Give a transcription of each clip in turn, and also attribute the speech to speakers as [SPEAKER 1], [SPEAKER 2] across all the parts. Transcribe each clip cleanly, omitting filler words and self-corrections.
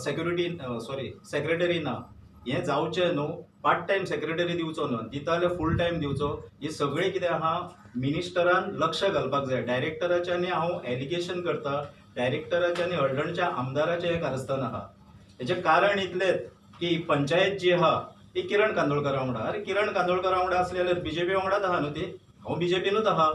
[SPEAKER 1] Secretary ना हे जावचें न्हू. पार्ट टायम सेक्रेटरी दिवचो न्हू, दिता जाल्यार फूल टायम दिवचो. ही सगळी कितें आहा मिनिस्टरान लक्ष घालपाक जाय. डायरेक्टराच्यांनी हांव एलिगेशन करता, डायरेक्टराचें आनी हळडणच्या आमदाराचें हें कारस्थान आहा. हेचें कारण इतलेंच की पंचायत जी आहा ती किरण कांदोळकरा वांगडा. अरे किरण कांदोळकरा वांगडा असली जाल्यार बीजेपी वांगडाच आहा न्हू ती. हांव बीजेपीनूच आहा.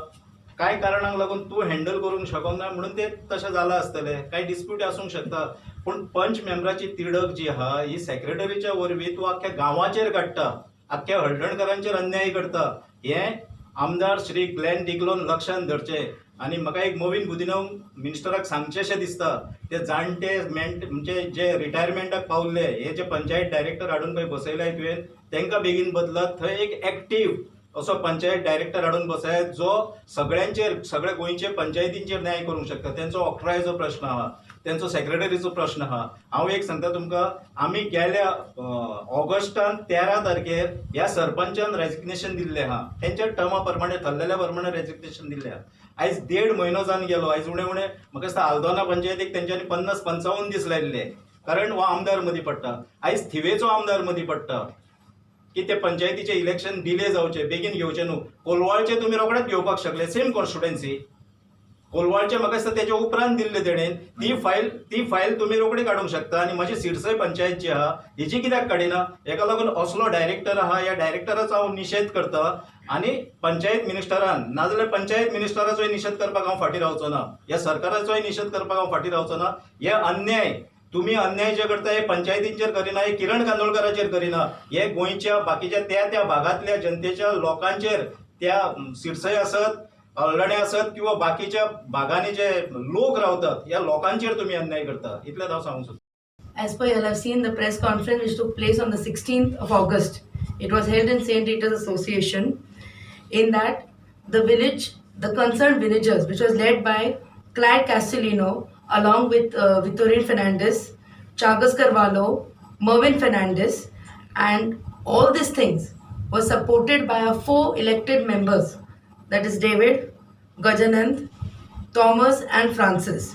[SPEAKER 1] काय कारणाक लागून तूं हँडल करूंक शकूंक ना म्हणून ते तशें जालां आसतलें. काय डिस्प्यूट आसूंक शकता. पूण पंच मेंबराची तिडक जी आहा ही सेक्रेटरीच्या वरवीं तूं आख्ख्या गांवाचेर काडटा, आख्ख्या हळडणकरांचेर अन्याय करता. हें आमदार श्री ग्लेन डिक्लोन लक्षांत धरचें. आनी म्हाका एक मोवीन बुदिनो मिनिस्टराक सांगचेशें दिसता, ते जाणटे म्हणजे जे रिटायरमेंटाक पावल्ले हे जे पंचायत डायरेक्टर हाडून पळय बसयलाय तुवें, तांकां बेगीन बदलात. थंय एक एक्टीव असो पंचायत डायरेक्टर हाडून बसयात जो सगळ्या गोंयचे पंचायतींचेर न्याय करूंक शकता. तेंचो ऑक्ट्रायचो प्रश्न आहा, तेंचो सेक्रेटरीचो प्रश्न आहा. हांव एक सांगता तुमकां, आमी गेल्या ऑगस्टान 13 तारखेर ह्या सरपंचान रेजिग्नेशन दिल्लें आहा. तेंच्या टर्मा प्रमाणे थरलेल्या प्रमाणे रेजिग्नेशन दिल्लें आहा. आयज 1.5 म्हयनो जावन गेलो. आयज उणें म्हाका दिसता आल्दोना पंचायतीक तेंच्यांनी 50-55 दीस लायिल्ले, कारण हो आमदार मदीं पडटा. आयज थिवेचो आमदार मदीं पडटा की ते पंचायतीचे इलेक्शन डिले जावचे, बेगीन घेवचे न्हू. कोलवाळचे तुमी रोखडेच घेवपाक शकले, सेम कॉन्स्टिट्युएन्सी. कोलवाळचे म्हाका दिसता तेच्या उपरांत दिल्ले तेणेन. ती फायल तुमी रोखडी काडूंक शकता. आनी म्हजी सिरसय पंचायत जी आहा हेची कित्याक काडिना? हेका लागून असलो डायरेक्टर आहा, ह्या डायरेक्टराचो हांव निशेध करता. आनी पंचायत मिनिस्टरान नाजाल्यार पंचायत मिनिस्टराचोय निशेध करपाक हांव फाटीं रावचो ना, ह्या सरकाराचोय निशेध करपाक हांव फाटीं रावचो ना. हे अन्याय तुम्ही अन्याय जे करता हे पंचायतींचेर करिना, हे किरण कांदोळकराचेर करिना, हे गोंयच्या बाकीच्या त्या भागातल्या जनतेच्या लोकांचेर, त्या सिरसय आसत, हळडणे आसत किंवा बाकीच्या भागांनी जे लोक रावतात ह्या लोकांचेर तुम्ही अन्याय करता. इतलेंच हांव सांगूंक सोदता.
[SPEAKER 2] As per you have seen the press conference which took place on the 16th of August. It was held in St. Rita's Association. In that, the concerned villagers, which was led by Clyde Castellino, along with Victorine Fernandez, Chagas Carvalho, Mervyn Fernandez, and all these things were supported by our 4 elected members, that is David, Gajanand, Thomas, and Francis.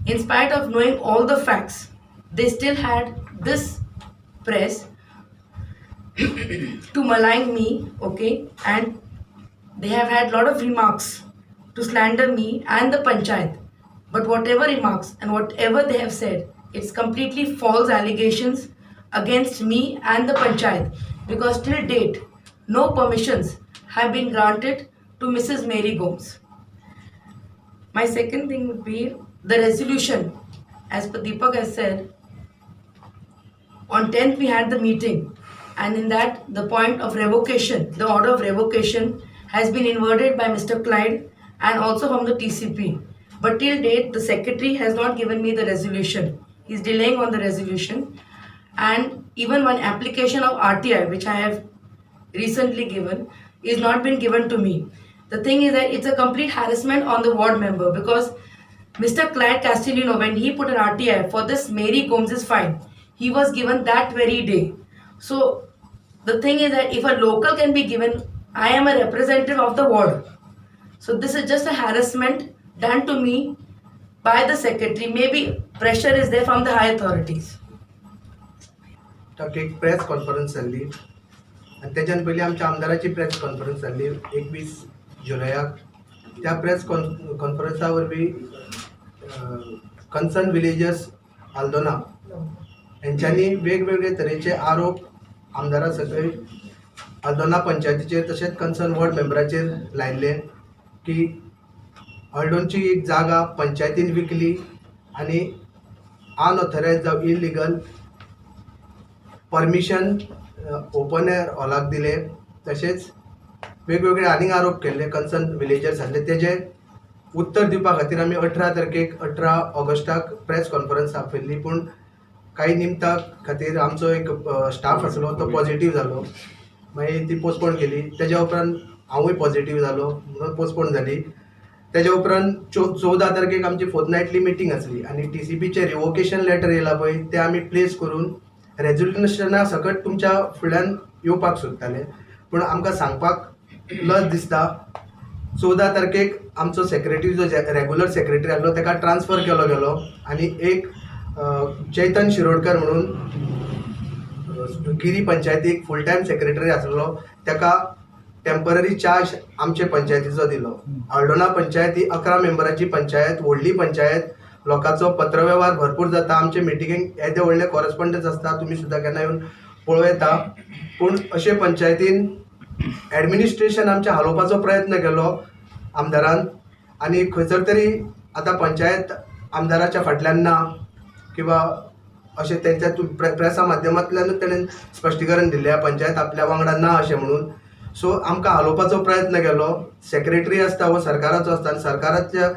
[SPEAKER 2] In spite of knowing all the facts, they still had this press to malign me, okay, and they have had lot of remarks to slander me and the panchayat. But whatever remarks and whatever they have said, it's completely false allegations against me and the panchayat, because till date no permissions have been granted to Mrs. Mary Gomes. My second thing would be the resolution. As per Deepak has said, on 10th we had the meeting, and in that the point of revocation, the order of revocation has been inverted by Mr. Clyde and also from the TCP. But till date the secretary has not given me the resolution. He is delaying on the resolution, and even one application of RTI which I have recently given is not been given to me. The thing is that it's a complete harassment on the ward member, because Mr. Clyde Castellino, when he put an RTI for this Mary Gomes' fine, he was given that very day. So the thing is that if a local can be given, I am a representative of the ward. So this is just a harassment done to me by the secretary. Maybe pressure is there from the high authorities.
[SPEAKER 3] एक press conference जाल्ली आनी तेच्यान पयलीं आमच्या आमदाराची press conference जाल्ली 21 जुलयाक. त्या press कॉन्फरन्सा वरवीं कन्सर्न विलेजर्स आल्दोना हेंच्यांनी वेगवेगळे तरेचे आरोप आमदारा सकयल आल्दोना पंचायतीचेर तशेंच कन्सर्न वॉर्ड मेंबराचेर लायिल्ले की हळडोणची एक जागा पंचायतीन विकली आनी अनऑथरायज जावं इलिगल परमिशन ओपन एअर हॉलाक दिले. तशेंच वेगवेगळे आनीक आरोप केल्ले कन्सर्न विलेजर्स आसले. तेजे उत्तर दिवपा खातीर आमी 18 ऑगस्टाक प्रेस कॉन्फरन्स आपयल्ली. पूण काही निमता खातीर आमचो एक स्टाफ आसलो तो पॉझिटिव्ह जालो, मागीर ती पोस्टपोन केली. तेज्या उपरांत हांवूय पॉझिटिव्ह जालो म्हणून पोस्टपोन जाली. तेज्या उपरांत 14 तारखेक आमची फोर्टनायटली मिटींग आसली आनी TCPचे रिवोकेशन लेटर येयला पळय ते आमी प्लेस करून रेजोल्युशना सकट तुमच्या फुड्यान येवपाक सोदताले. पूण आमकां सांगपाक लज दिसता 14 तारखेक आमचो सेक्रेटरी जो रेगुलर सेक्रेटरी आसलो ताका ट्रान्सफर केलो गेलो आनी एक चैतन शिरोडकर म्हणून गिरी पंचायतीक फूल टायम सेक्रेटरी आसलो, ताका टेम्पररी चार्ज आमचे पंचायतीचो दिलो. आल्डोना पंचायत ही 11 मेंबराची पंचायत, व्हडली पंचायत, लोकांचो पत्रव्यवहार भरपूर जाता, आमचे मिटिंगेक येदे व्हडले कॉरस्पॉन्डन्स आसता, तुमी सुद्दां केन्ना येवन पळोव येता. पूण अशे पंचायतीन एडमिनिस्ट्रेशन आमचे हालोवपाचो प्रयत्न केलो आमदारान, आनी खंयसर तरी आतां पंचायत आमदाराच्या फाटल्यान ना, किंवा अशें तेंच्या प्रेसा माध्यमांतल्यानूच तेणें स्पश्टीकरण दिल्लें पंचायत आपल्या वांगडा ना अशें म्हणून. सो आमकां हालोवपाचो प्रयत्न केलो. सेक्रेटरी आसता हो सरकाराचो आसता, आनी सरकाराच्या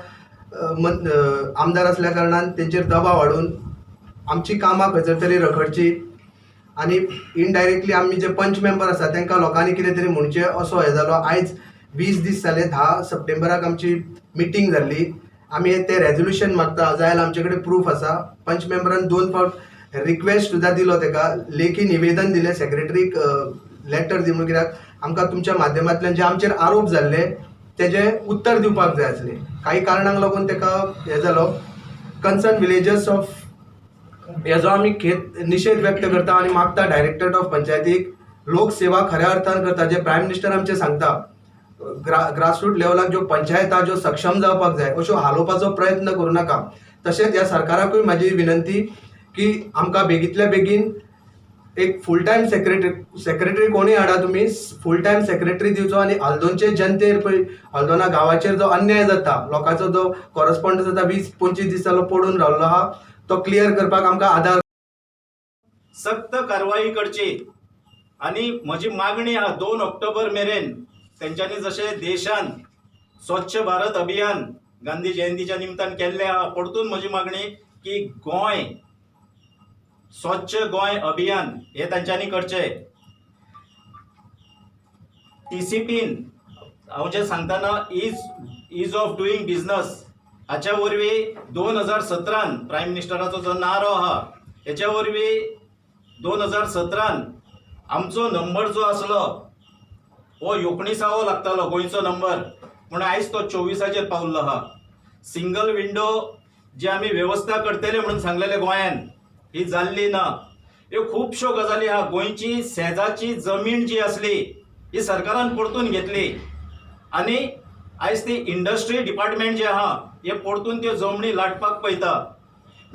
[SPEAKER 3] आमदार असल्या कारणान तेंचेर दबाव हाडून आमची कामां खंयसर तरी रखडची, आनी इनडायरेक्टली आमी जे पंच मेंबर आसा तांकां लोकांनी कितें तरी म्हणचें असो हें जालो. आयज 20 दीस जाले, 10 सप्टेंबराक आमची मिटींग जाल्ली. आमी ते रेजोल्युशन मागता, जाय जाल्यार आमचे कडेन प्रूफ आसा. पंच मेंबरान 2 फावट रिक्वेस्ट सुद्दां दिलो, ताका लेखी निवेदन दिलें सेक्रेटरीक लेटर दिवन, कित्याक आमकां तुमच्या माध्यमांतल्यान जे आमचेर आरोप जाल्ले तेजे उत्तर दिवपाक जाय आसलें. काही कारणांक लागून ताका हें जालो. कन्सर्न विलेजर्स ऑफ हेजो आमी निशेध व्यक्त करता आनी मागता डायरेक्टरेट ऑफ पंचायतीक लोकसेवा खऱ्या अर्थान करता, जे प्रायम मिनिस्टर आमचे सांगता. ग्रासरूट लेवलाक ज्यो पंचायत ज्यो सक्षम जावपाक जाय अश्यो हालोवपाचो प्रयत्न करूं नाका. तशेंच ह्या सरकाराकूय म्हाजी विनंती की आमकां बेगींतल्या बेगीन एक फूल टायम सेक्रेटरी कोणूय हाडा तुमी, फूल टायम सेक्रेटरी दिवचो, आनी हल्दोनचे जनतेर पळय हल्दोना गांवाचेर जो अन्याय जाता, लोकांचो जो कॉरस्पॉन्डन्स जाता 20-25 दीस जालो पडून रावलो आहा, तो क्लियर करपाक आमकां आधार.
[SPEAKER 1] सक्त कारवाई करची. आणि म्हजी मागणी आहा 2 ऑक्टोबर मेरेन तेंच्यांनी जशें देशान स्वच्छ भारत अभियान गांधी जयंतीच्या निमतान केल्लें आहा, परतून म्हजी मागणी की गोंय स्वच्छ गोंय अभियान हे तांच्यांनी करचें. TCPन हांव जें सांगतना इज ऑफ डुईंग बिझनस हाच्या वरवीं 2017 प्रायम मिनिस्टराचो जो नारो आहा हेच्या वरवीं 2017 आमचो नंबर जो आसलो हो 19वो लागतालो गोंयचो नंबर, पूण आयज तो 24चेर पावल्लो आहा. सिंगल विंडो जे आमी वेवस्था करतले म्हणून सांगलेले गोंयान, ही जाल्ली ना. ह्यो खुबश्यो गजाली आहा. गोंयची शेजाची जमीन जी आसली ही सरकारान परतून घेतली, आनी आयज ती इंडस्ट्री डिपार्टमेंट जे आहा हे परतून त्यो जमनी लाटपाक पळयता.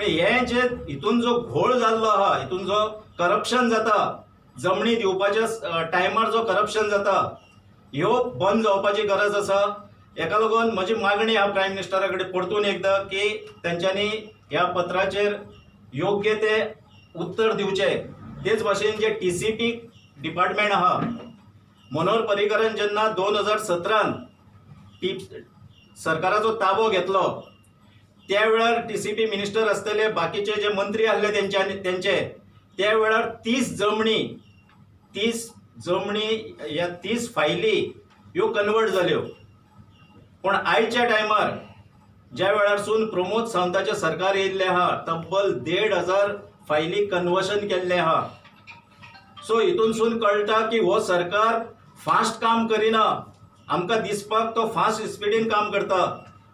[SPEAKER 1] हे जे हितून जो घोळ जाल्लो आहा, हितून जो करप्शन जाता, जमनी दिवपाच्या टायमार जो करप्शन जाता, ह्यो बंद जावपाची गरज आसा. हेका लागून म्हजी मागणी आहा प्रायम मिनिस्टरा कडेन परतून एकदां की तेंच्यांनी ह्या पत्राचेर योग्य ते उत्तर दिवचें. तेच भाशेन जे TCP डिपार्टमेंट आहा, मनोहर पर्रीकरान जेन्ना 2017 सरकाराचो ताबो घेतलो त्या वेळार TCP मिनिस्टर आसतले, बाकीचे जे मंत्री आसले तेंचे त्या वेळार 30 जमनी ह्या 30 फायली ह्यो कन्वर्ट जाल्यो. पूण आयच्या टायमार ज्या वेळारसून प्रमोद सावंताचें सरकार येयल्लें आहा, तब्बल 1,500 फायली कन्वर्शन केल्लें आहा. सो हितूनसून कळटा की हो सरकार फास्ट काम करिना. आमकां दिसपाक तो फास्ट स्पिडीन काम करता.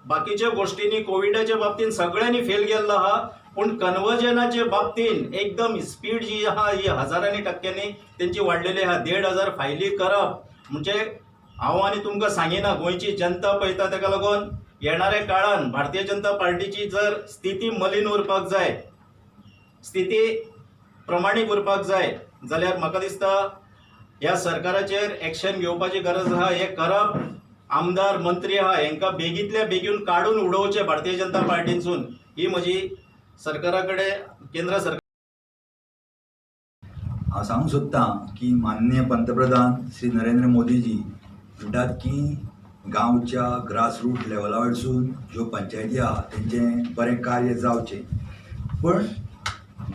[SPEAKER 1] बाकीच्या गोष्टींनी कोविडाच्या बाबतीन सगळ्यांनी फेल गेल्लो आहा, पूण कन्वर्जनाच्या बाबतीन एकदम स्पीड जी आहा ही हजारांनी टक्क्यांनी तेंची वाडलेली आहा. 1,500 फायली करप म्हणजे हांव आनी तुमकां सांगिना, गोंयची जनता पळयता. ताका लागून येणाऱ्या काळान भारतीय जनता पार्टीची जर स्थिती मलीन उरपाक जाय, स्थिती प्रमाणीक उरपाक जाय, जाल्यार म्हाका दिसता ह्या सरकाराचेर एक्शन घेवपाची गरज आहा. हे करप आमदार मंत्री आहा हांकां बेगींतल्या बेगीन काडून उडोवचें भारतीय जनता पार्टीनसून, ही म्हजी सरकारा कडेन केंद्र सरकार.
[SPEAKER 4] हांव सांगूंक सोदतां की माननीय पंतप्रधान श्री नरेंद्र मोदीजी म्हणटात की गांवच्या ग्रासरूट लेवला वयरसून ज्यो पंचायती आहा तेंचें बरें कार्य जावचें. पूण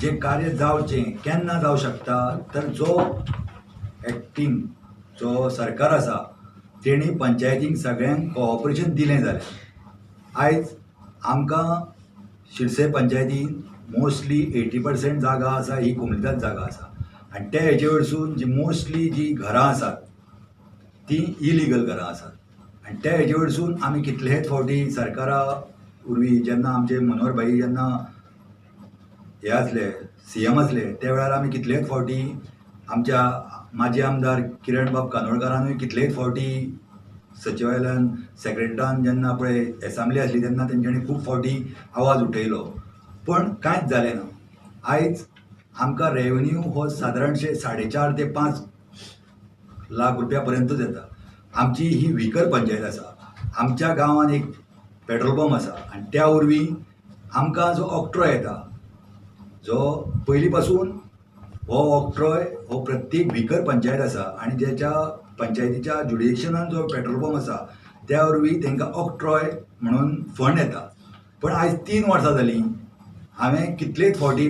[SPEAKER 4] जें कार्य जावचें केन्ना जावं शकता तर जो एक्टींग जो सरकार आसा तेणी पंचायतींक सगळ्यांक कोऑपरेशन दिलें जाल्यार. आयज आमकां शिरसे पंचायतीन मोस्टली 80% जागा आसा ही कोमुनिदाद जागा आसा, आनी त्या हेजे वयरसून जी मोस्टली जी घरां आसात ती इलिगल घरां आसात. आनी त्या हेजे वयरसून आमी कितलेच फावटी सरकारा वरवीं जेन्ना आमचे मनोहर भाई जेन्ना हे असले CM असले त्या वेळार आमी कितलेच फावटी आमच्या माजी आमदार किरण बाब कानोळकरानूय कितलेच फावटी सचिवालयान सेक्रेटरान जेन्ना पळय एसांब्ली आसली तेन्ना तेंच्यांनी खूब फावटी आवाज उठयलो पण कांयच जालें ना. आयज आमकां रेवन्यू हो सादारणशे 4.5 ते 5 लाख रुपया पर्यंतूच येता. आमची ही विकर पंचायत आसा. आमच्या गांवांत एक पेट्रोल पंप आसा आनी त्या वरवीं आमकां जो ऑक्ट्रो येता जो पयलीं पासून हो ऑक्ट्रोय हो प्रत्येक विकर पंचायत आसा आनी ज्याच्या पंचायतीच्या जुडिशनान जो पेट्रोल पंप आसा त्या वरवीं तांकां ऑक्ट्रोय म्हणून फंड येता. पण आयज 3 वर्सां जालीं हांवें कितलेच फावटी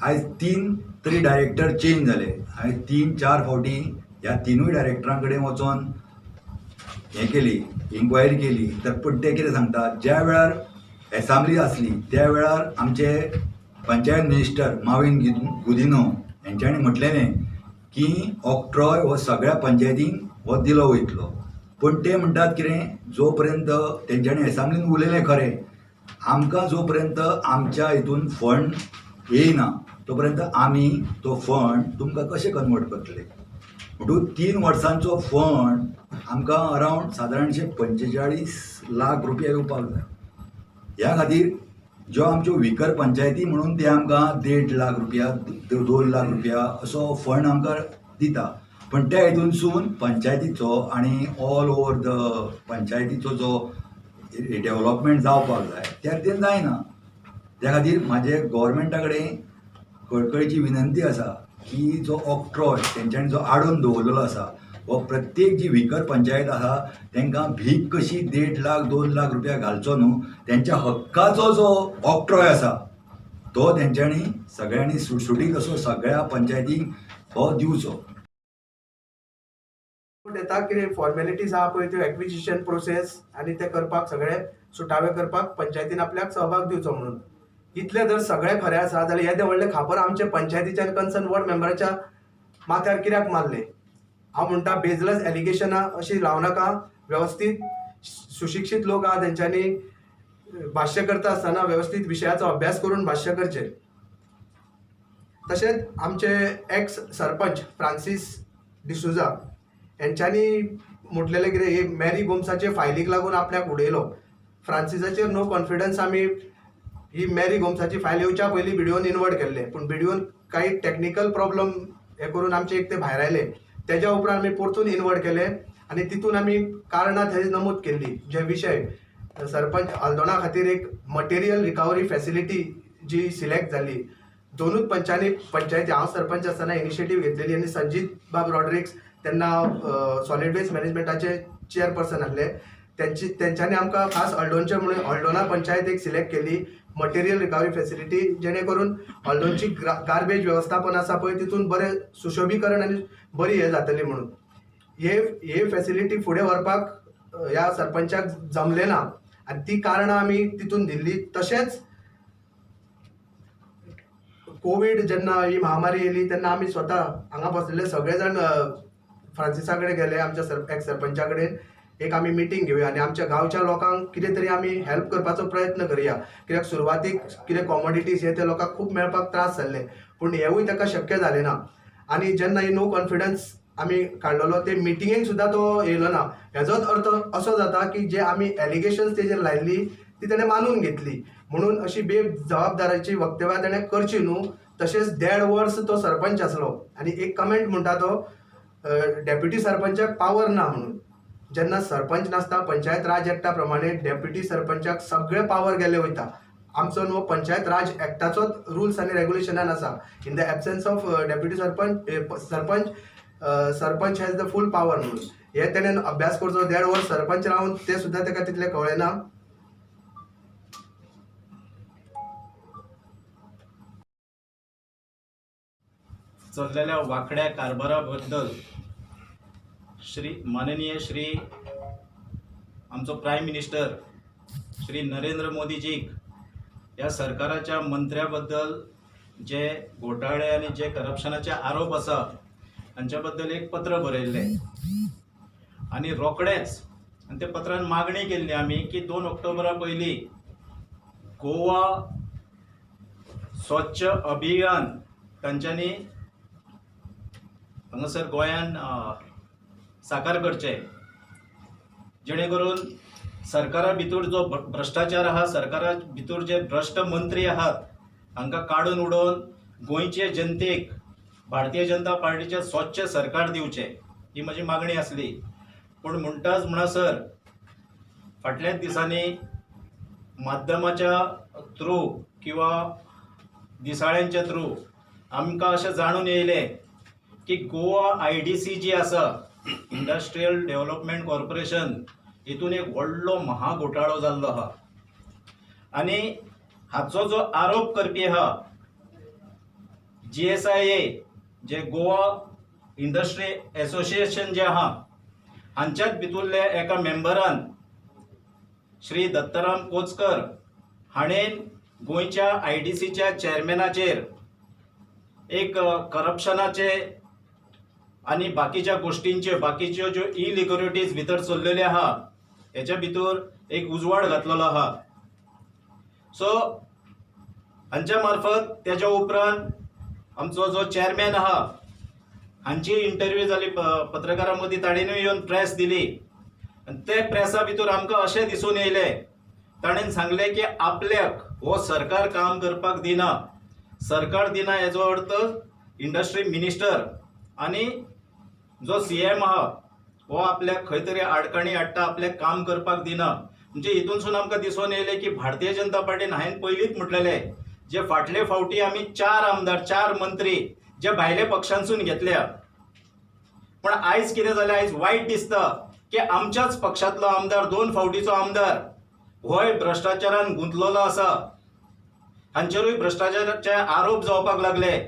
[SPEAKER 4] आयज 3 तरी डायरेक्टर चेंज जाले. हांवें 3-4 फावटी ह्या 3ूय डायरेक्टरां कडेन वचोन हें केली इन्क्वायरी केली तर पूण ते कितें सांगतात ज्या वेळार एसांब्ली आसली त्या वेळार आमचे पंचायत मिनिस्टर माविन गुदिनो हेंच्यांनी म्हटलेलें की ऑक्ट्रोय हो सगळ्या पंचायतींक हो दिलो वयतलो. पूण ते म्हणटात कितें जो पर्यंत तेंच्यांनी एसांब्लीन उलयलें खरें आमकां जो पर्यंत आमच्या हितून फंड येयना तो पर्यंत आमी तो फंड तुमकां कशें कन्वर्ट करतले. म्हणून 3 वर्सांचो फंड आमकां अरावंड सादारणशे 45 लाख रुपया येवपाक जाय. ह्या खातीर ज्यो आमच्यो विकर पंचायती म्हणून ते आमकां 1.5 लाख रुपया 2 लाख रुपया असो फंड आमकां दिता. पण त्या हितूनसून पंचायतीचो आनी ऑल ओवर द पंचायतीचो जो डेव्हलपमेंट जावपाक जाय त्या रितीन जायना. त्या खातीर म्हाजे गोवोरमेंटा कडेन कळकळीची विनंती आसा की जो ऑक्ट्रोय तेंच्यांनी जो आडोवन दवरलेलो आसा हो प्रत्येक जी विकर पंचायत आसा तांकां भीक कशी 1.5 लाख 2 लाख रुपया घालचो न्हू. तेंच्या हक्काचो जो ऑक्ट्रोय आसा तो तेंच्यांनी सगळ्यांनी सुटसुटीत असो सगळ्या पंचायतींक हो दिवचो.
[SPEAKER 3] येता कितें फॉर्मेलिटीज आहा पळय त्यो एक्विजिशन प्रोसेस आनी ते करपाक सगळे सुटावे करपाक पंचायतीन आपल्याक सहभाग दिवचो म्हणून. इतले जर सगळे खरें आसा जाल्यार येदे व्हडले खापर आमचे पंचायतीच्या कन्सर्न वॉर्ड मेंबराच्या माथ्यार कित्याक मारले. हांव म्हणटा बेजलस एलिगेशनां अशी लावनाका. व्यवस्थीत सुशिक्षीत लोक आहा तेंच्यांनी भाश्य करता आसतना व्यवस्थीत विशयाचो अभ्यास करून भाश्य करचें. तशेंच आमचे एक्स सरपंच फ्रांसीस डिसुजा हेंच्यांनी म्हटलेलें कितें हे मॅरी गोम्साचे फायलीक लागून आपल्याक उडयलो. फ्रांसिसाचेर नो कॉन्फिडन्स आमी ही मॅरी गोम्साची फायल येवच्या पयलीं बिडिओन इनवर्ट केल्ले पूण बिडिओन काही टेक्निकल प्रॉब्लम हे करून आमचे एक ते भायर आयले. तेज्या उपरांत आमी परतून इनवर्ट केले आनी तितून आमी कारणां थंय नमूद केल्ली जे विशय सरपंच हल्दोणा खातीर एक मटेरियल रिकवरी फॅसिलिटी जी सिलेक्ट जाल्ली. दोनूच पंचायती हांव सरपंच आसतना इनिशिएटीव घेतलेली आनी संजीत बाब रॉड्रिक्स तेन्ना सॉलिड वेस्ट मॅनेजमेंटाचे चेअरपर्सन आसले तेंच्यांनी आमकां खास हल्दोणचे म्हणून हल्दोणा पंचायत एक सिलेक्ट केली मटेरियल रिकवरी फॅसिलिटी जेणे करून हल्दोणची गार्बेज वेवस्थापन आसा पळय तितून बरें सुशोभीकरण आनी बरी हे जातली म्हणून. हे फॅसिलिटी फुडें व्हरपाक ह्या सरपंचाक जमलें ना आनी ती कारणां आमी तितून दिल्ली. तशेंच कोवीड जेन्ना ही महामारी येयली तेन्ना आमी स्वता हांगा बसलेले सगळे जाण फ्रांसिसा कडेन गेले आमच्या एक्स सरपंचा कडेन एक आमी मिटींग घेवया आनी आमच्या गांवच्या लोकांक कितें तरी आमी हेल्प करपाचो प्रयत्न करया. कित्याक सुरवातीक कितें कॉमोडिटीज हे ते लोकांक खूब मेळपाक त्रास जाल्ले पूण हेवूय ताका शक्य जालें ना. आनी जेन्ना ही नो कॉन्फिडन्स आमी काडलेलो ते मिटिंगेक सुद्दां तो येयलो ना. हेजोच अर्थ असो जाता की जे आमी एलिगेशन्स तेजेर लायिल्ली ती तेणें मानून घेतली म्हणून अशी बेजबाबदाराची वक्तव्यां तेणें करची न्हू. तशेंच 1.5 वर्स तो सरपंच आसलो आनी एक कमेंट म्हणटा तो डेप्युटी सरपंचाक पावर ना म्हणून. जेन्ना सरपंच नासता पंचायत राज एक्टा प्रमाणे डेप्युटी सरपंचाक सगळे पावर गेले वयता. आमचो न्हू पंचायत राज एक्टाचोच रुल्स आनी रेग्युलेशनान आसा in the absence of deputy sarpanch has the fool power म्हणून. हे तेणें अभ्यास करचो. 1.5 वर्स सरपंच रावन ते सुद्दां ताका तितलें कळ्ळें ना.
[SPEAKER 1] चल्लेल्या वांकड्या कारभारा बद्दल माननीय श्री आमचो प्रायम मिनिस्टर श्री नरेंद्र मोदीजीक ह्या सरकाराच्या मंत्र्या बद्दल जे घोटाळे आनी जे करप्शनाचे आरोप आसा हांच्या बद्दल एक पत्र बरयल्लें आनी रोखडेंच आनी त्या पत्रान मागणी केल्ली आमी की 2 ऑक्टोबरा पयलीं गोवा स्वच्छ अभियान तांच्यांनी हांगासर गोंयान साकार करचे, जेणे करून सरकारा भितर जो भ्रष्टाचार आहा, सरकारा भितर जे भ्रष्ट मंत्री आहात हांकां काडून उडोवन गोंयचे जनतेक भारतीय जनता पार्टीचे स्वच्छ सरकार दिवचे, ही म्हजी मागणी आसली. पूण म्हणटाच म्हणसर फाटल्याच दिसांनी माध्यमाच्या थ्रू किंवा दिसाळ्यांच्या थ्रू आमकां अशें जाणून येयलें की गोवा IDC जी आसा, इंडस्ट्रियल डेव्हलपमेंट कॉर्पोरेशन, हितून एक व्हडलो महाघोटाळो जाल्लो आहा. आनी हाचो जो आरोप करपी आहा GSIA, जे गोवा इंडस्ट्री एसोसिएशन जे आहा, हांच्याच भितरले एका मेंबरान श्री दत्तराम कोचकर हाणेन गोंयच्या IDCच्या चेअरमॅनाचेर एक करप्शनाचे आनी बाकीच्या गोष्टींचे, बाकीच्यो ज्यो इलिगलिटीज भितर चल्लेल्यो आहा हेच्या भितर एक उजवाड घातलेलो आहा. सो हांच्या मार्फत तेच्या उपरांत आमचो जो चेअरमॅन आहा हांची इंटरव्यू जाली पत्रकारां मदीं, ताणेंनूय येवन प्रेस दिली. आनी ते प्रेसा भितर आमकां अशें दिसून येयलें, ताणेन सांगलें की आपल्याक हो सरकार काम करपाक दिना. सरकार दिना हेजो अर्थ इंडस्ट्री मिनिस्टर आनी जो CM आहा हो आपल्याक खंय तरी आडकाणी हाडटा, आपल्याक काम करपाक दिना. म्हणजे हितूनसून आमकां दिसून येयलें की भारतीय जनता पार्टीन हांवें पयलींच म्हटलेलें, जे फाटले फावटी आमी 4 आमदार 4 मंत्री जे भायले पक्षांसून घेतल्या, पण आयज कितें जालें, आयज वायट दिसता की आमच्याच पक्षांतलो आमदार 2 फावटीचो आमदार होय भ्रष्टाचारान गुंतलेलो आसा. हांचेरूय भ्रष्टाचाराचे आरोप जावपाक लागले.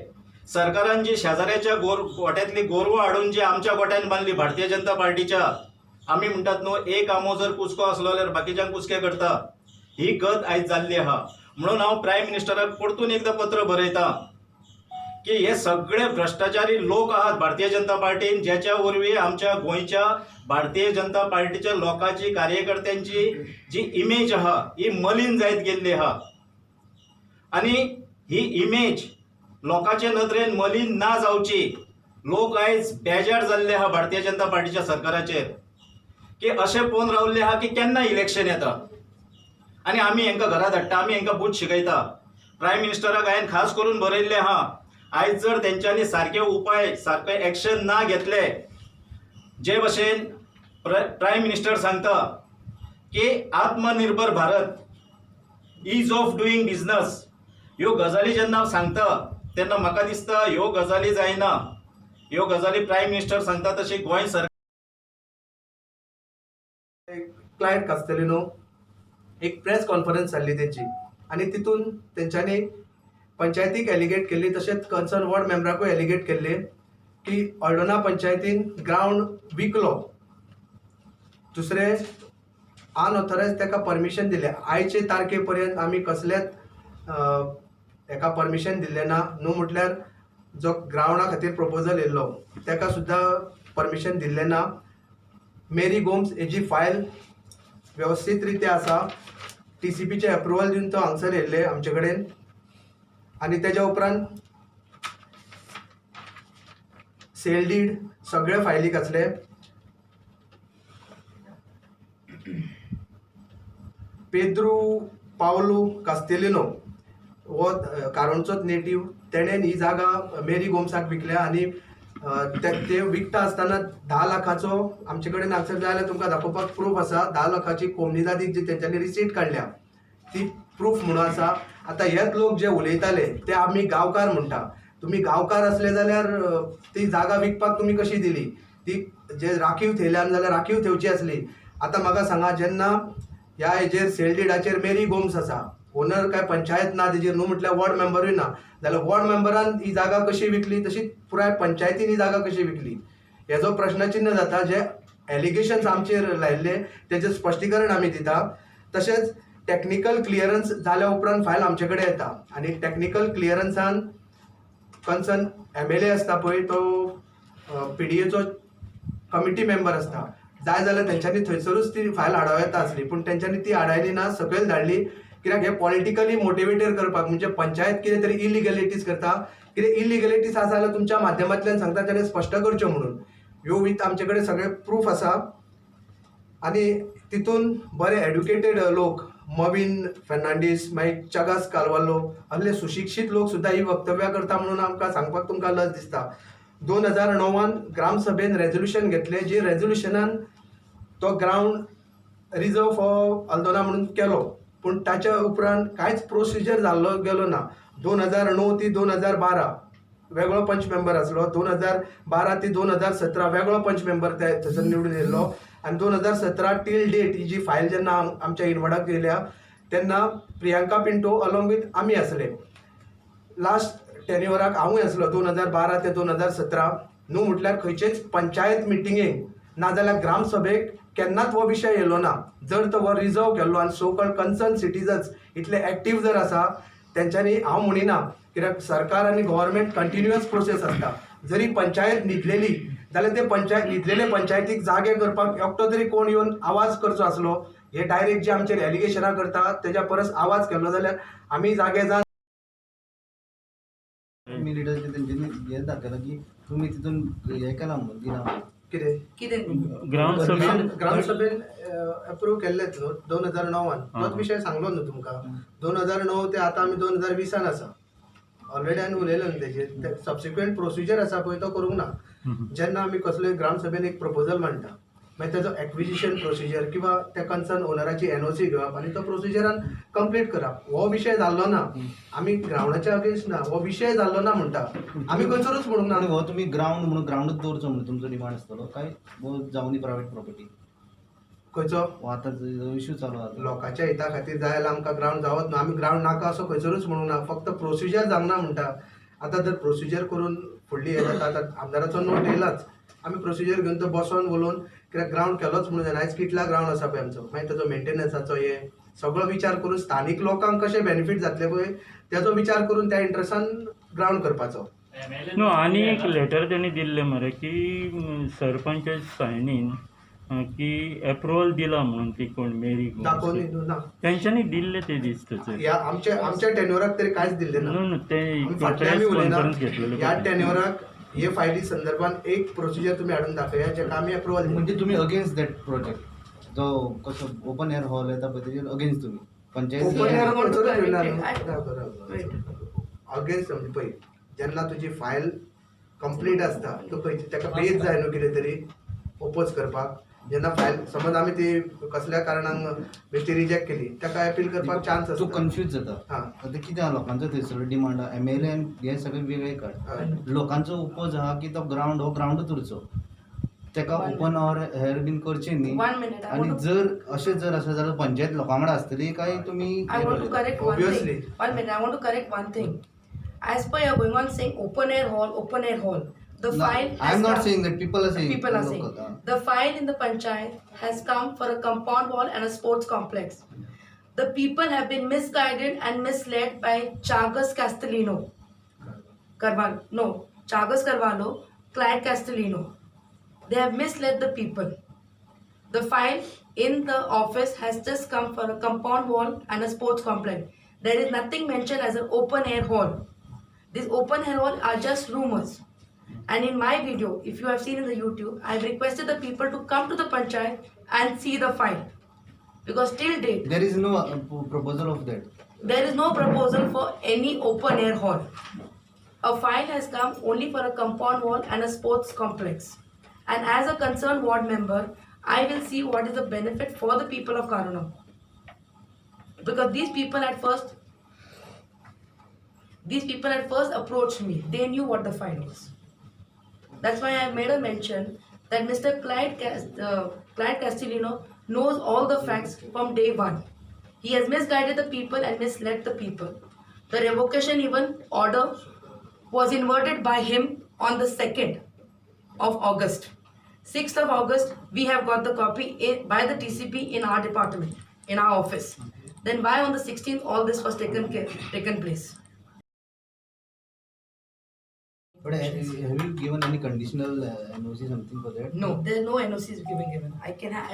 [SPEAKER 1] सरकारान जी शेजाऱ्याच्या गोट्यांतली गोरवां हाडून जी आमच्या गोट्यान बांदली भारतीय जनता पार्टीच्या, आमी म्हणटात न्हू एक आमो जर कुसको आसलो जाल्यार बाकीच्यांक कुसके करता, ही गत आयज जाल्ली आहा. म्हणून हांव प्रायम मिनिस्टराक परतून एकदां पत्र बरयतां की हे सगळे भ्रष्टाचारी लोक आहात भारतीय जनता पार्टीन, ज्याच्या वरवीं आमच्या गोंयच्या भारतीय जनता पार्टीच्या लोकांची, कार्यकर्त्यांची जी इमेज आहा ही मलीन जायत गेल्ली आहा. आनी ही इमेज लोकांचे नदरेन मलीन ना जावची. लोक आयज बेजार जाल्ले आहा भारतीय जनता पार्टीच्या सरकाराचेर, की अशें पळोवन रावल्ले आहा की केन्ना इलेक्शन येता आनी आमी हांकां घरा धाडटा, आमी हांकां बूथ शिकयता. प्रायम मिनिस्टराक हांवें खास करून बरयल्लें आहा, आयज जर तेंच्यांनी सारके उपाय, सारके एक्शन ना घेतले, जे भशेन प्रायम मिनिस्टर सांगता की आत्मनिर्भर भारत, ईज ऑफ डुईंग बिझनस, ह्यो गजाली जेन्ना सांगता तेन्ना म्हाका दिसता ह्यो गजाली जायना. ह्यो गजाली प्रायम मिनिस्टर सांगता तशी गोंय सरकार
[SPEAKER 3] क्लायंट कास्तेलिनो एक प्रेस कॉन्फरन्स जाल्ली तेंची, आनी तितून तेंच्यांनी पंचायतीक एलिगेट केल्ली, तशेंच कन्सर्न वॉर्ड मेंबराकूय एलिगेट केल्ले की ऑर्डोना पंचायतीन ग्रावंड विकलो. दुसरे अनऑथरायज ताका परमिशन दिलें. आयचे तारखे पर्यंत आमी कसलेच हेका परमिशन दिल्लें ना. न्हू म्हटल्यार जो ग्रावंडा खातीर प्रपोजल येयल्लो ताका सुद्दां परमिशन दिल्लें ना. मेरी गोम्स हेजी फायल वेवस्थीत रित्या आसा. TCPचे अप्रुवल दिवन तो हांगसर येयल्ले आमचे कडेन. आनी तेज्या उपरांत सेल डीड सगळे फायलीक आसले. पेद्रू पावलो कास्तेलिनो हो कारोणचोच नेटीव, तेणेन ही जागा मेरी गोम्साक विकल्या. आनी ते विकता आसतना 10 लाखाचो आमचे कडेन हांगसर जाय जाल्यार तुमकां दाखोवपाक प्रूफ आसा. 10 लाखाची कोमनीदादी जी तेंच्यांनी रिसीट काडल्या ती प्रूफ म्हणून आसा. आतां हेच लोक जे उलयताले ते आमी गांवकार म्हणटा. तुमी गांवकार असले जाल्यार ती जागा विकपाक तुमी कशी दिली? ती जे राखीव थेयल्यान जाल्यार राखीव थेवची आसली. आतां म्हाका सांगा, जेन्ना ह्या हेजेर सेल डीडाचेर मेरी गोम्स आसा, ओनर काय पंचायत ना तेजेर, न्हू म्हटल्यार वॉर्ड मेंबरूय ना, जाल्यार वॉर्ड मेंबरान ही जागा कशी विकली, तशी पुराय पंचायतीन ही जागा कशी विकली, हेजो प्रश्नचिन्ह जाता. जे एलिगेशन्स आमचेर लायिल्ले तेजें स्पश्टीकरण आमी दिता. तशेंच टेक्निकल क्लियरन्स जाल्या उपरांत फायल आमचे कडेन येता. आनी टेक्निकल क्लियरन्सान कन्सर्न MLA आसता पळय, तो PDAचो कमिटी मेंबर आसता. जाय जाल्यार तेंच्यांनी थंयसरूच ती फायल हाडूं येता आसली, पूण तेंच्यांनी ती हाडायली ना, सकयल धाडली. कित्याक हे पॉलिटिकली मोटिवेटेड करपाक म्हणजे पंचायत कितें तरी इलिगलिटीज करता, कितें इलिगलिटीज आसा जाल्यार तुमच्या माध्यमांतल्यान सांगता तेणे स्पश्ट करच्यो म्हणून. ह्यो विथ आमचे कडेन सगळे प्रूफ आसा आनी तितून बरे एड्युकेटेड लोक मविन फेर्नांडीस मागीर चागास काल्वालो असले सुशिक्षीत लोक सुद्दां ही वक्तव्यां करता म्हणून आमकां सांगपाक तुमकां लज दिसता. 2009 ग्रामसभेन रेझोल्युशन घेतलें, जे रेझोल्युशनान तो ग्रावंड रिजर्व फॉर अल्दोना म्हणून केलो, पूण ताच्या उपरांत कांयच प्रोसिजर जाल्लो गेलो ना. 2009 ती 2012 वेगळो पंच मेंबर आसलो, 2012 ती 2017 वेगळो पंच मेंबर थंयसर निवडून येयल्लो आनी 2017 टील डेट ही जी फायल जेन्ना आमच्या इनवडाक येयल्या तेन्ना प्रियांका पिंटो अलॉंग विथ आमी आसले. लास्ट टेन्युअराक हांवूय आसलो 2012 ते 2017. न्हू म्हटल्यार खंयचेच पंचायत मिटिंगेक नाजाल्यार ग्रामसभेक केन्नाच हो विशय येयलो ना. जर तो हो रिजर्व केल्लो आनी सो कॉल्ड कन्सर्न सिटीजन्स इतले एक्टीव जर आसा तेंच्यांनी हांव म्हणिना, कित्याक सरकार आनी गव्हर्मेंट कंटिन्युअस प्रोसेस आसता. जरी पंचायत न्हिदलेली जाल्यार ते न्हिदलेले पंचायतीक जागे करपाक एकटो तरी कोण येवन आवाज करचो आसलो. हे डायरेक्ट जे आमचेर एलिगेशनां करता तेज्या परस आवाज केल्लो जाल्यार आमी जागे जावन
[SPEAKER 5] तुम्ही लिडर तेंच्यांनी हे दाखयला की तुम्ही तिथून हे केला म्हणून दिला म्हणून.
[SPEAKER 3] कितें
[SPEAKER 2] कितें
[SPEAKER 3] ग्रामसभेन अप्रूव्ह केल्लेच न्हू 2009 तोच विशय सांगलो न्हू तुमकां. 2009 ते आतां आमी 2020 आसा. ऑलरेडी हांवें उलयलो न्ही तेजेर. सबसिक्वेंट प्रोसिजर आसा पळय तो करूंक ना. जेन्ना आमी कसलोय ग्रामसभेन एक प्रपोजल मांडटा मागीर तेजो एक्विजिशन प्रोसिजर किंवा त्या कन्सर्न ओनराची एनओसी घेवप आनी तो प्रोसिजरान कंप्लीट करप. हो विशय जाल्लो ना. आमी ग्रावंडाच्या अगेन्स्ट ना, हो विशय जाल्लो ना म्हणटा आमी खंयसरूच म्हणूंक ना.
[SPEAKER 5] आणि हो तुम्ही ग्राउंड म्हणून ग्राउंडच दवरचो म्हणून तुमचो डिमांड आसतलो काय वो जावनी प्रायव्हेट प्रॉपर्टी
[SPEAKER 3] खंयचो
[SPEAKER 5] हो आतां जो इश्यू चालू आहा
[SPEAKER 3] लोकांच्या हिता खातीर जाय जाल्यार आमकां ग्रावंड जावत ना. आमी ग्रावंड नाका असो खंयसरूच म्हणूंक ना. फक्त प्रोसिजर जावंक ना म्हणटा. आतां जर प्रोसिजर करून फुडली हे जाता आतां आमदाराचो नोट येयलाच. आमी प्रोसिजर घेवन तो बसोन उलोवन कित्याक ग्रावंड केलोच म्हणून जायना. आयज कितला ग्रावंड आसा पळय आमचो, मागीर तेजो मेंटेनन्साचो हे सगळो विचार करून स्थानीक लोकांक कशें बेनिफीट जातले पळय तेजो विचार करून त्या इंट्रस्टान ग्रावंड करपाचो.
[SPEAKER 6] नो आनी एक लेटर त्यांनी दिल्ले मरे की सरपंच सायनीन की अप्रुवल दिला म्हणून ती कोण मेरी
[SPEAKER 3] दाखोवनी ना
[SPEAKER 6] त्यांच्यानी दिल्ले ते दिसता
[SPEAKER 3] ह्या आमच्या टेन्युअराक तरी कांयच दिल्लें ना.
[SPEAKER 6] नो ते
[SPEAKER 3] फाटल्यान आमी
[SPEAKER 6] प्रेस
[SPEAKER 3] उलयना.
[SPEAKER 6] कॉन्फरन्स घेतलेले
[SPEAKER 3] ह्या टेन्युअराक हे फायली संदर्भात एक प्रोसिजर तुम्ही हाडून दाखया जेका आमी अप्रुवल दिली.
[SPEAKER 5] म्हणजे तुम्ही अगेन्स्ट दॅट प्रोजेक्ट जो कसो ओपन एअर हॉल येता पळय तेजेर अगेन्स्ट तुम्ही panchayat
[SPEAKER 3] open air
[SPEAKER 2] want to
[SPEAKER 3] खंयसरूच
[SPEAKER 2] correct
[SPEAKER 3] येवना
[SPEAKER 2] it.
[SPEAKER 3] न्हू.
[SPEAKER 2] Wait.
[SPEAKER 3] अगेन्स्ट म्हणजे पळय जेन्ना तुजी फायल कंप्लीट आसता तूं खंय ताका बेज जाय न्हू कितें तरी ओपोज करपाक. जेन्ना फायल समज आमी ती कसल्या कारणान बेश्टी रिजेक्ट केली ताका अपील करपाक चान्स
[SPEAKER 5] तू
[SPEAKER 3] आसता.
[SPEAKER 5] कन्फ्यूज जाता.
[SPEAKER 3] हां
[SPEAKER 5] आता कितें आहा लोकांचो थंयसर डिमांड आहा MLA हे सगळे वेगळे काड. लोकांचो उपोज आहा की तो ग्राउंड हो ग्राउंडूच उरचो, तेका
[SPEAKER 2] One
[SPEAKER 5] ओपन ऑर हेर बीन करचें न्ही.
[SPEAKER 2] 1 minute. I
[SPEAKER 5] आणि
[SPEAKER 2] want to,
[SPEAKER 5] जर अशें जर आसा जाल्यार पंचायत लोकां वांगडा आसतली काय तुमी
[SPEAKER 2] I want to correct one
[SPEAKER 3] Obviously.
[SPEAKER 2] thing. 1 minute. I want to correct one thing. As per you're going on saying open air hall. The file
[SPEAKER 5] I
[SPEAKER 2] has
[SPEAKER 5] am not
[SPEAKER 2] come-
[SPEAKER 5] saying that, people are saying.
[SPEAKER 2] People are saying
[SPEAKER 5] local,
[SPEAKER 2] the file in the panchayat has come for a compound wall and a sports complex. The people have been misguided and misled by Chagas Castellino. Chagas Carvalho, Clyde Castellino. They have misled the people. The file in the office has just come for a compound wall and a sports complex. There is nothing mentioned as an open air hall. These open air hall are just rumors. And in my video, if you have seen in the YouTube, I have requested the people to come to the panchayat and see the file. Because till date,
[SPEAKER 5] There is no proposal of that.
[SPEAKER 2] there is no proposal for any open air hall. A file has come only for a compound wall and a sports complex. And as a concerned ward member, I will see what is the benefit for the people of Karunam. Because these people at first approached me. They knew what the file was. That's why I made a mention that Mr. Clyde Castellino knows all the facts from day one. He has misguided the people and misled the people. The revocation even order was inverted by him on the 2nd of August. 6th of August, we have got the copy by the TCP in our department, in our office. Then why on the 16th all this was taken place?
[SPEAKER 5] But have you given any conditional NOC something for that?
[SPEAKER 2] No, there are no NOCs given. I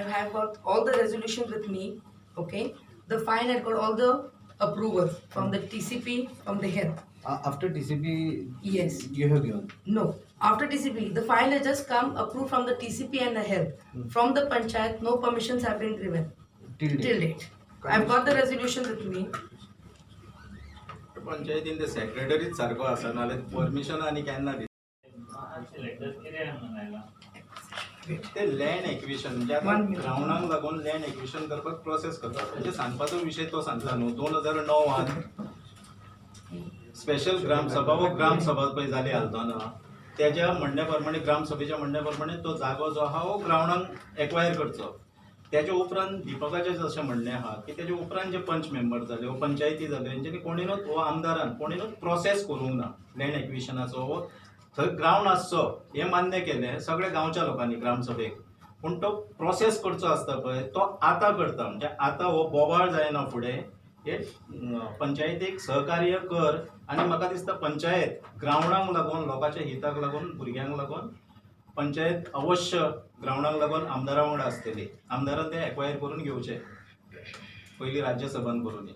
[SPEAKER 2] have got all the resolutions with me. Okay, the file had got all the approval from the TCP, from the health.
[SPEAKER 5] After TCP
[SPEAKER 2] Yes.
[SPEAKER 5] you have given.
[SPEAKER 2] No, after TCP, the file has just come approved from the TCP and the health. From the panchayat, no permissions have been given
[SPEAKER 5] Till
[SPEAKER 2] till
[SPEAKER 5] date.
[SPEAKER 2] date. I've got the resolution with me.
[SPEAKER 1] पंचायतीन ते सेक्रेटरीच सारको आसा नाल्यार permission आनी केन्ना ते land acquisition म्हणजे आता
[SPEAKER 2] One minute.
[SPEAKER 1] ग्राउंडाक लागून लँड एक्विशन करपाक प्रोसेस करता म्हणजे सांगपाचो विशय तो सांगता न्हू 2009 स्पेशल ग्रामसभा व ग्रामसभा पळय जाली हालतना त्याच्या म्हणण्या प्रमाणे ग्रामसभेच्या म्हणण्या प्रमाणे तो जागो जो आहा हो ग्राउंडाक एक्वायर करचो त्याच्या उपरांत दीपकाचे जशें म्हणणें आहा की त्याच्या उपरांत जे पंच मेंबर जाले व पंचायती जाले हेंच्यांनी कोणीनूच हो आमदारान कोणीनूच प्रोसेस करूंक ना लँड एक्विशनाचो हो थंय ग्राउंड आसचो हें मान्य केलें सगळ्या गांवच्या लोकांनी ग्रामसभेक पूण तो प्रोसेस करचो आसता पळय तो आतां करता म्हणजे आतां हो बोबाळ जायना फुडें हे पंचायतीक सहकार्य कर आनी म्हाका दिसता पंचायत ग्राउंडाक लागून लोकांच्या हिताक लागून भुरग्यांक लागून पंचायत अवश्य ग्राउंडाक लागून आमदारा वांगडा आसतली आमदारान ते एक्वायर करून घेवचे पयलीं राज्यसभान करून